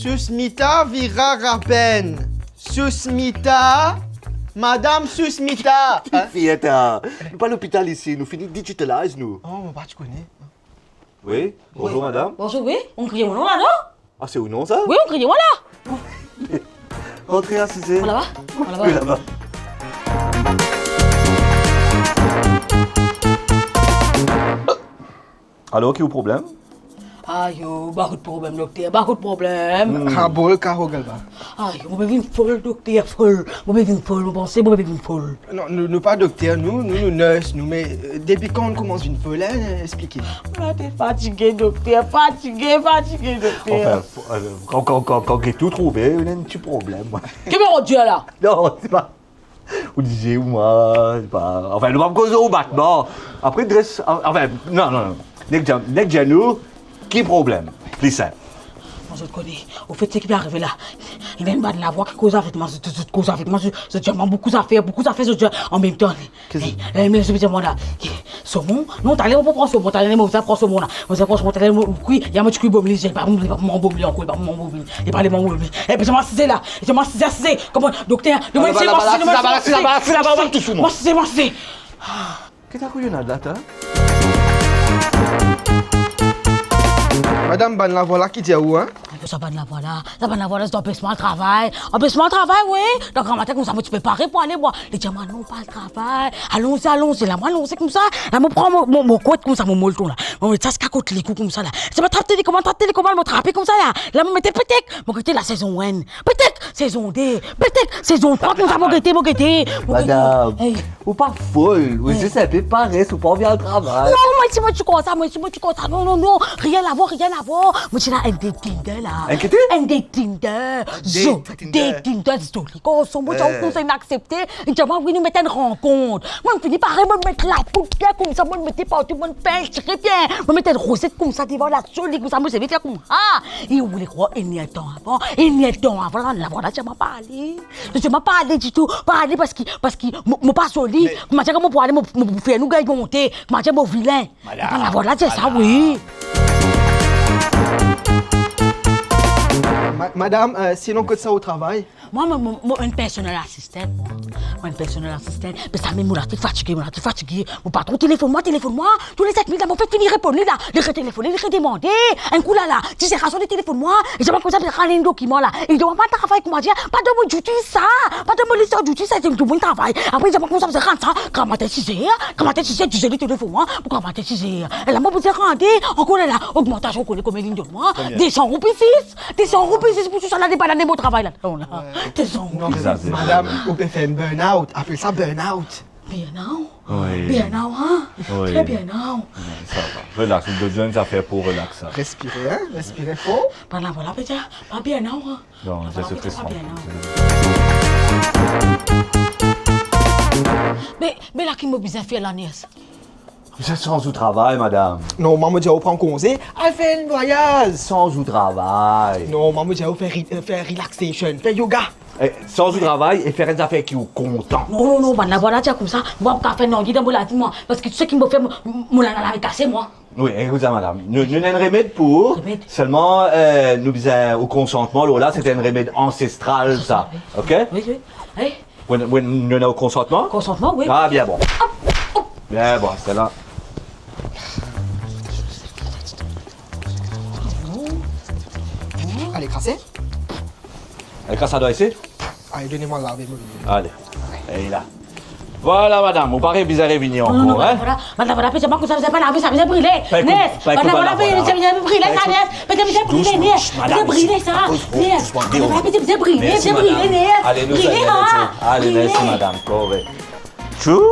Susmita Viraraben. Susmita. Madame Susmita. Fillette, nous pas à l'hôpital ici, nous finissons digitalise, nous. Oh, mon tu connais. Oui, bonjour madame. Bonjour, oui. On crie mon nom là, non? Ah, c'est où non ça? Oui, on crie moi là. Rentrez à 6 On là-bas? On là-bas? Oui, là-bas. Alors, quel est le problème? Aïe, beaucoup de problèmes, docteur, beaucoup de problèmes. Ah, bon, le carreau, Galba. Aïe, mon bébé est folle, docteur, folle. Mon bébé est folle, mon pensée, mon bébé est folle. Non, nous pas docteur, nous nurse, nous, mais depuis quand on commence une folle, expliquez. Là, t'es fatigué, docteur, fatigué, docteur. Enfin, quand tu as tout trouvé, il y a un petit problème. Qui me Dieu là? Non, c'est pas. Vous disiez, moi, c'est pas. Enfin, nous vamos causer au battement. Après, dresse. Enfin, non. Dès que j'ai nous, qui problème? Plus simple. Je te connais. Au fait, c'est qui est arrivé là. Il y a une balle de la voix qui cause avec moi. Je dis, beaucoup d'affaires, je dis, en même temps. Mais je dis, moi là, saumon, non, t'allais pas prendre saumon, t'allais pas prendre saumon là. Vous avez prendre saumon, oui, il y a un petit coup de bombe, j'ai pas mon bombe encore, il pas mon bombe, il pas les mon bombe. Et puis, je m'en suis là, comment, docteur, le monsieur, moi, c'est. Qu'est-ce que tu as là, toi? Madame Ban la voilà qui dit où, hein? Ça va de la voilà, c'est empêchement de travail. Empêchement de travail, oui. Donc, en matin, comme ça, tu peux parer pour aller voir. Les diamants, non, pas le travail. Allons-y, là, moi, non, c'est comme ça. Là, je prends mon côte comme ça, mon molleton, là. Je mets ça, c'est côté les coups comme ça, là. C'est pas trappe télécommande, me trapper comme ça, là. Là, je mets peut-être, mon côté la saison 1, peut-être saison 2, peut-être saison 3, comme ça, mon côté. Madame, ou pas folle, ou juste un peu paresse, ou pas bien au travail. Non, moi, tu crois ça, non, rien à voir. Moi, je là, un Tinder, là. Un qu'est-ce? Un Tinder. Tinder, historique. Oh, son mot, j'ai conseil d'accepter. Et j'ai envie de nous mettre une rencontre. Moi, je finis par me mettre la toute bien comme ça, moi, je me mettais partout, moi, je pêche, très bien. Moi, je mettais une recette comme ça, devant la jolie, comme ça, moi, je vais faire comme ça. Et vous voulez croire, il y a un temps avant, là, voilà, je m'en parlé. Je m'en parlé du tout. Parler parce que, moi, pas joli. Comment dire, comment pour aller, me faire nous gagner monter. Comment dire, mon vilain. Là, voilà, c'est ça, oui. Madame, sinon que ça au travail? Moi, une personnel assistante, moi. Une personnel assistante. Mais ça, moi, je suis fatigué. Mon patron, téléphone-moi. Tous les 7 minutes, là, mon fait finir répondre, là. Il téléphoner, il demander. Un coup, là, tu sais, raison de téléphone-moi. Et je vois comme ça, je prends un document, là. Il demande pas de travail, comment dire. Pas de mon duty, ça. Pas de mon liste duty, ça, c'est du bon travail. Après, je vois comme ça, je rentre ça. Quand matin, 6 heures, tu sais, le téléphone-moi. Pourquoi matin, 6 heures? Et là, moi, vous êtes rendu. Encore là, augmentation, on connaît combien de moi. 200 roupies 6 pour tout ça, là, des bananes, mon travail, là. Non, madame, vous pouvez faire un burn-out. Appelle ça burn-out. Burn-out? Oui. Burn-out, hein? Oui. Très burn-out. Ça va. Relax, nous besoin de faire pour relaxer. Respirez, hein? Respirez fort. Voilà, peut-être. Pas burn-out, hein? Non, c'est stressant. Mais là, qui m'a besoin de faire la nièce? Vous êtes sans travail, madame. Non, maman dit, on prend congé. Elle fait un voyage. Sans travail. Non, maman dit, on faire relaxation, faire yoga. Sans travail et faire des affaires qui sont contents. Non, bah, voilà, tiens, comme ça. Moi, je vais faire non, dis moi, dis-moi. Parce que tu sais qui me fait, mon la casser, moi. Oui, écoutez, madame. Nous avons un remède pour. Remède. Seulement, nous faisons au consentement. Là, c'était un remède ancestral, ça. OK? Oui. Hey. Nous avons au consentement? Consentement, oui. Ah, bien bon. Bien bon, c'est là. Allez, crassez. Allez, quand ça doit essayer? Allez, donnez-moi la laver. Allez. Et là. Voilà, madame. Vous paraît bizarre et venir Non, encore, hein? voilà, c'est pas que ça faisait pas laver, ça faisait brûler. Pas écoute, Nès, pas écoute, voilà, voilà. ça faisait brûler, ça, Nès. Ça faisait brûler, Nès. Ça faisait brûler, ça. Nès. Ça faisait brûler, Nès. Allez, nous allons. Allez, merci, madame. Correct. Tchou!